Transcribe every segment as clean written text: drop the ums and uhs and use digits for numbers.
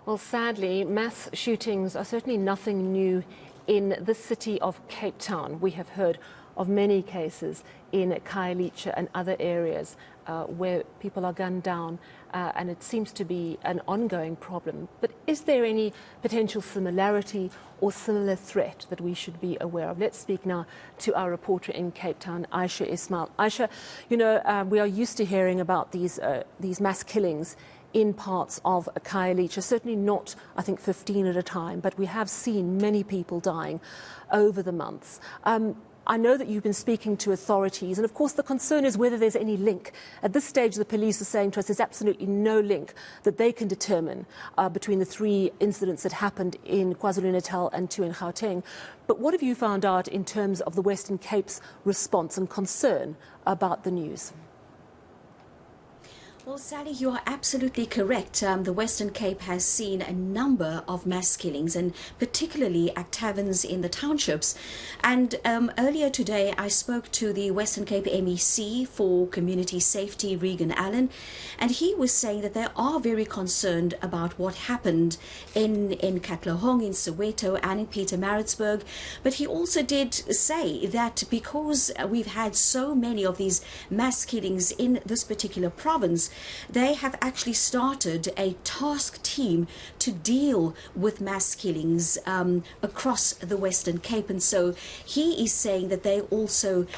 Well, sadly, mass shootings are certainly nothing new in the city of Cape Town. We have heard of many cases in Khayelitsha and other areas where people are gunned down, and it seems to be an ongoing problem. But is there any potential similarity or similar threat that we should be aware of? Let's speak now to our reporter in Cape Town, Ayesha Ismail. Ayesha, we are used to hearing about these mass killings in parts of Khayelitsha, certainly not, I think, 15 at a time, but we have seen many people dying over the months. I know that you've been speaking to authorities, and of course the concern is whether there's any link. At this stage, the police are saying to us there's absolutely no link that they can determine between the three incidents that happened in KwaZulu-Natal and two in Gauteng. But what have you found out in terms of the Western Cape's response and concern about the news? Well, Sally, you are absolutely correct. The Western Cape has seen a number of mass killings, and particularly at taverns in the townships. And earlier today, I spoke to the Western Cape MEC for Community Safety, Regan Allen, and he was saying that they are very concerned about what happened in Katlehong, in Soweto, and in Pietermaritzburg. But he also did say that because we've had so many of these mass killings in this particular province, they have actually started a task team to deal with mass killings across the Western Cape. And so he is saying that they're also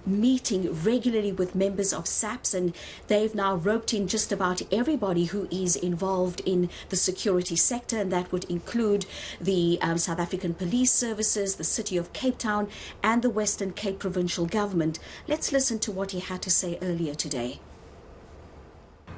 meeting regularly with members of SAPS, and they've now roped in just about everybody who is involved in the security sector, and that would include the South African Police Services, the City of Cape Town, and the Western Cape Provincial Government. Let's listen to what he had to say earlier today.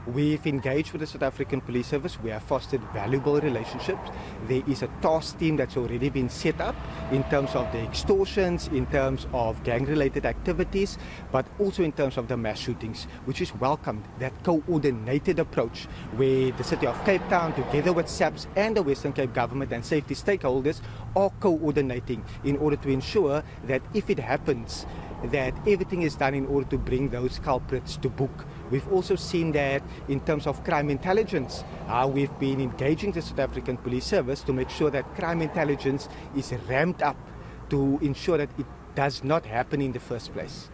We've engaged with the South African Police Service. We have fostered valuable relationships. There is a task team that's already been set up in terms of the extortions, in terms of gang-related activities, but also in terms of the mass shootings, which is welcomed, that coordinated approach where the City of Cape Town, together with SAPS and the Western Cape Government and safety stakeholders, are coordinating in order to ensure that if it happens, that everything is done in order to bring those culprits to book. We've also seen that in terms of crime intelligence, how we've been engaging the South African Police Service to make sure that crime intelligence is ramped up to ensure that it does not happen in the first place.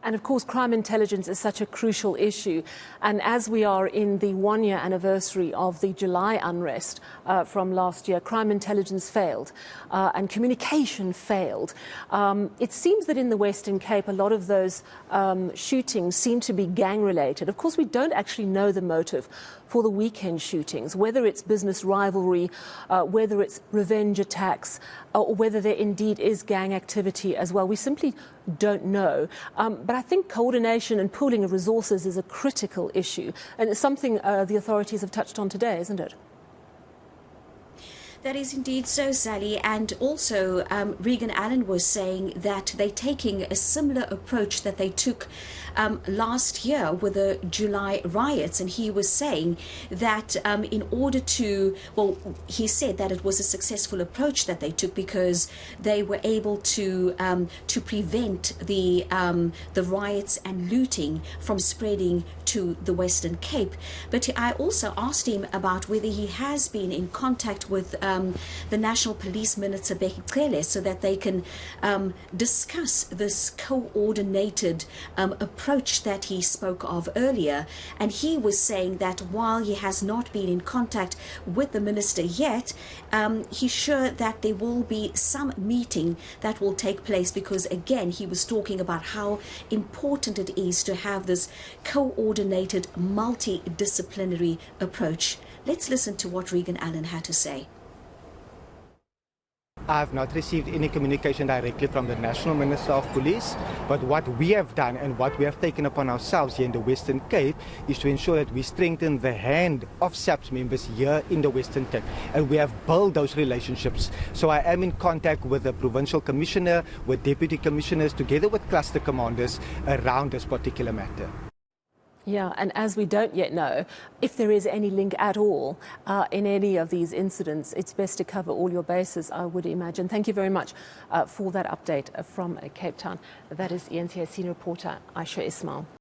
And of course, crime intelligence is such a crucial issue. And as we are in the one-year anniversary of the July unrest from last year, crime intelligence failed and communication failed. It seems that in the Western Cape, a lot of those shootings seem to be gang-related. Of course, we don't actually know the motive for the weekend shootings, whether it's business rivalry, whether it's revenge attacks, or whether there indeed is gang activity as well. We simply don't know. But I think coordination and pooling of resources is a critical issue, and it's something the authorities have touched on today, isn't it? That is indeed so, Sally. And also, Regan Allen was saying that they're taking a similar approach that they took last year with the July riots. And he was saying that in order to, well, he said that it was a successful approach that they took because they were able to prevent the riots and looting from spreading to the Western Cape. But I also asked him about whether he has been in contact with the National Police Minister, Becky Cele, so that they can discuss this coordinated approach that he spoke of earlier. And he was saying that while he has not been in contact with the minister yet, he's sure that there will be some meeting that will take place, because again, he was talking about how important it is to have this coordinated multidisciplinary approach. Let's listen to what Regan Allen had to say. I've not received any communication directly from the National Minister of Police, but what we have done and what we have taken upon ourselves here in the Western Cape is to ensure that we strengthen the hand of SAPS members here in the Western Cape, and we have built those relationships. So I am in contact with the Provincial Commissioner, with Deputy Commissioners, together with cluster commanders around this particular matter. Yeah, and as we don't yet know if there is any link at all in any of these incidents, it's best to cover all your bases, I would imagine. Thank you very much for that update from Cape Town. That is eNCA senior reporter Ayesha Ismail.